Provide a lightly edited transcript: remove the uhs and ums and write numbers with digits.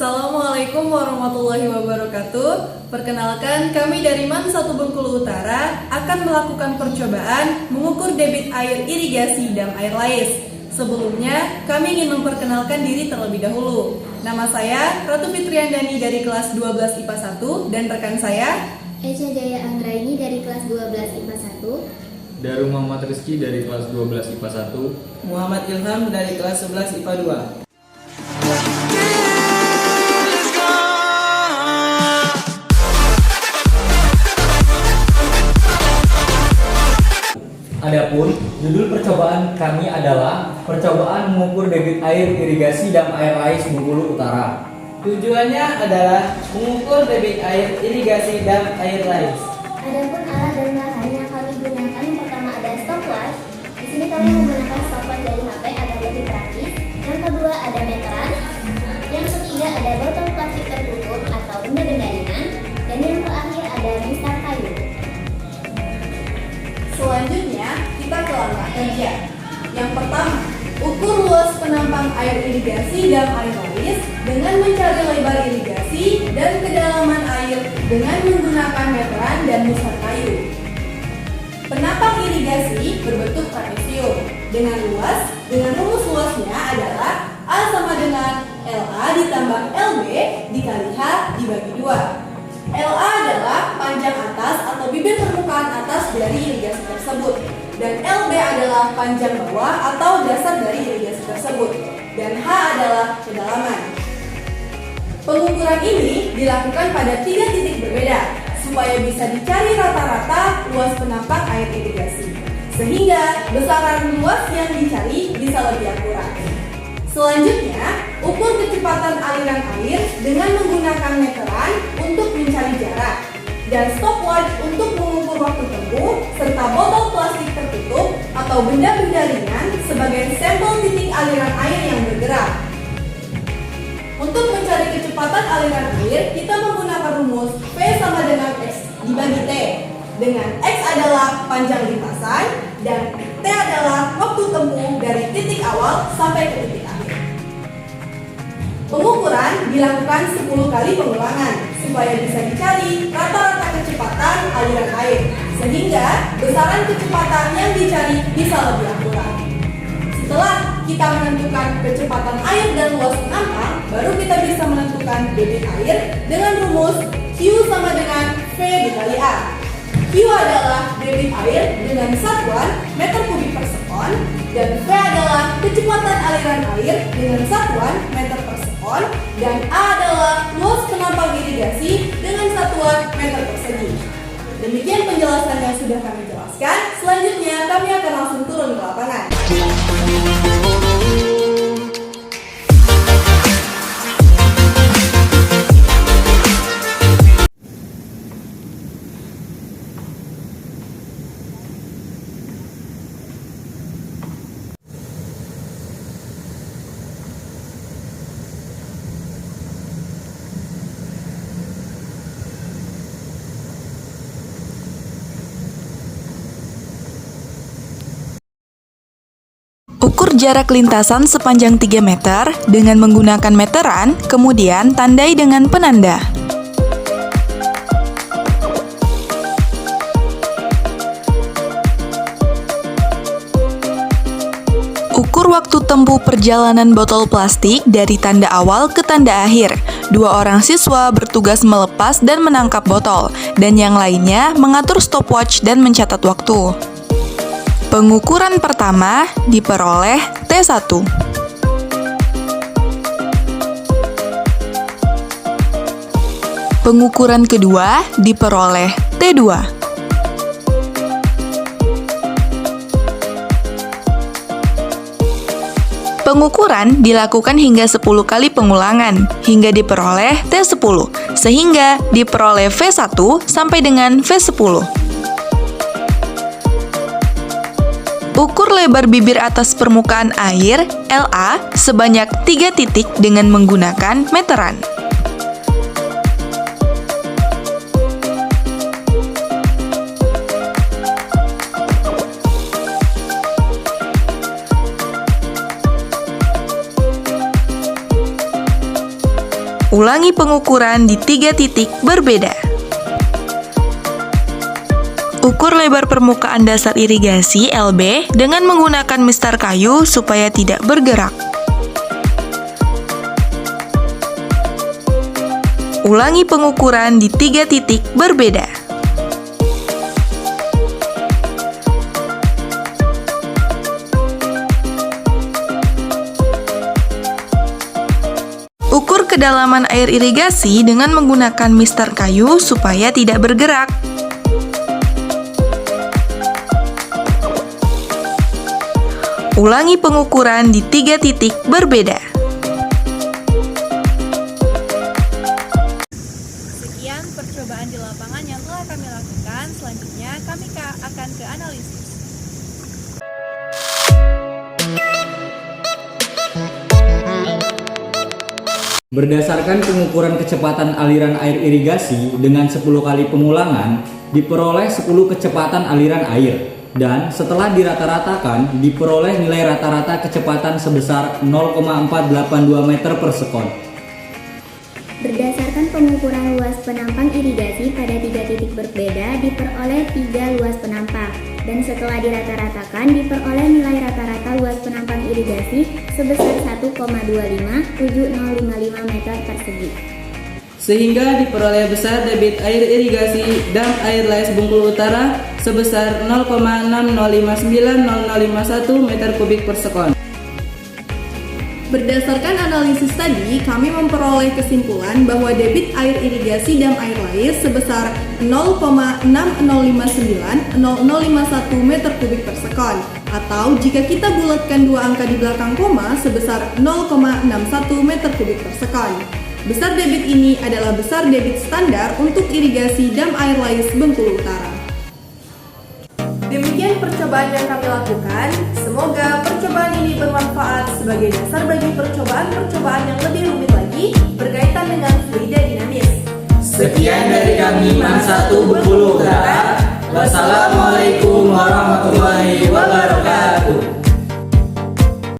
Assalamualaikum warahmatullahi wabarakatuh. Perkenalkan, kami dari MAN 1 Bengkulu Utara akan melakukan percobaan mengukur debit air irigasi dam air lais. Sebelumnya, kami ingin memperkenalkan diri terlebih dahulu. Nama saya Ratu Fitriandani dari kelas 12 IPA 1 dan rekan saya Echa Jaya Anggraini dari kelas 12 IPA 1. Daru Muhammad Rizky dari kelas 12 IPA 1. Muhammad Ilham dari kelas 11 IPA 2. Adapun judul percobaan kami adalah percobaan mengukur debit air irigasi dam air lais Bengkulu Utara. Tujuannya adalah mengukur debit air irigasi dam air lais. Adapun alat dan bahan yang kami gunakan, yang pertama ada stopwatch. Di sini kami menggunakan stopwatch dari HP agar lebih praktis. Yang kedua ada meteran. Yang ketiga ada botol plastik tertutup atau benda-benda ringan. Dan yang terakhir ada mistar kayu. Selanjutnya, kita ke langkah kerja. Yang pertama, ukur luas penampang air irigasi dam air lais dengan mencari lebar irigasi dan kedalaman air dengan menggunakan meteran dan mistar kayu. Penampang irigasi berbentuk trapesium dengan rumus luasnya adalah A sama dengan LA ditambah LB dikali H dibagi 2. LA adalah panjang atas atau bibir permukaan atas dari irigasi tersebut, dan LB adalah panjang bawah atau dasar dari irigasi tersebut, dan H adalah kedalaman. Pengukuran ini dilakukan pada 3 titik berbeda supaya bisa dicari rata-rata luas penampang air irigasi, sehingga besaran luas yang dicari bisa lebih akurat. Selanjutnya, ukur kecepatan aliran air dengan menggunakan meteran untuk mencari jarak, dan stopwatch untuk mengukur waktu tempuh, serta botol plastik tertutup atau benda-benda ringan sebagai sampel titik aliran air yang bergerak. Untuk mencari kecepatan aliran air, kita menggunakan rumus V sama dengan X dibagi T, dengan X adalah panjang lintasan dan T adalah waktu tempuh dari titik awal sampai ke titik akhir. Pengukuran dilakukan 10 kali pengulangan supaya bisa dicari rata-rata kecepatan aliran air, sehingga besaran kecepatan yang dicari bisa lebih akurat. Setelah kita menentukan kecepatan air dan luas penampang, baru kita bisa menentukan debit air dengan rumus Q sama dengan V dikali A. Q adalah debit air dengan satuan meter kubik per sekon, dan V adalah kecepatan aliran air dengan satuan meter per sekon, dan A adalah luas penampang irigasi dengan satuan meter persegi. Demikian penjelasan yang sudah kami jelaskan. Selanjutnya kami akan langsung turun ke lapangan. Ukur jarak lintasan sepanjang 3 meter dengan menggunakan meteran, kemudian tandai dengan penanda. Ukur waktu tempuh perjalanan botol plastik dari tanda awal ke tanda akhir. 2 orang siswa bertugas melepas dan menangkap botol, dan yang lainnya mengatur stopwatch dan mencatat waktu. Pengukuran pertama diperoleh T1. Pengukuran kedua diperoleh T2. Pengukuran dilakukan hingga 10 kali pengulangan hingga diperoleh T10, sehingga diperoleh V1 sampai dengan V10. Ukur lebar bibir atas permukaan air LA sebanyak 3 titik dengan menggunakan meteran. Ulangi pengukuran di 3 titik berbeda. Ukur lebar permukaan dasar irigasi LB dengan menggunakan mistar kayu supaya tidak bergerak. Ulangi pengukuran di 3 titik berbeda. Ukur kedalaman air irigasi dengan menggunakan mistar kayu supaya tidak bergerak. Ulangi pengukuran di 3 titik berbeda. Sekian percobaan di lapangan yang telah kami lakukan. Selanjutnya kami akan ke analisis. Berdasarkan pengukuran kecepatan aliran air irigasi dengan 10 kali pengulangan, diperoleh 10 kecepatan aliran air. Dan setelah dirata-ratakan, diperoleh nilai rata-rata kecepatan sebesar 0,482 meter per sekon. Berdasarkan pengukuran luas penampang irigasi pada 3 titik berbeda, diperoleh 3 luas penampang. Dan setelah dirata-ratakan, diperoleh nilai rata-rata luas penampang irigasi sebesar 1,25755 meter persegi. Sehingga diperoleh besar debit air irigasi dam air lais Bengkulu Utara sebesar 0,6059051 meter kubik per sekon. Berdasarkan analisis tadi, kami memperoleh kesimpulan bahwa debit air irigasi dam air lais sebesar 0,6059051 meter kubik per sekon. Atau jika kita bulatkan dua angka di belakang koma sebesar 0,61 meter kubik per sekon. Besar debit ini adalah besar debit standar untuk irigasi dam air lais Bengkulu Utara. Demikian percobaan yang kami lakukan. Semoga percobaan ini bermanfaat sebagai dasar bagi percobaan-percobaan yang lebih rumit lagi berkaitan dengan fluida dinamis. Sekian dari kami MAN 1 Bengkulu Utara. Wassalamualaikum warahmatullahi wabarakatuh.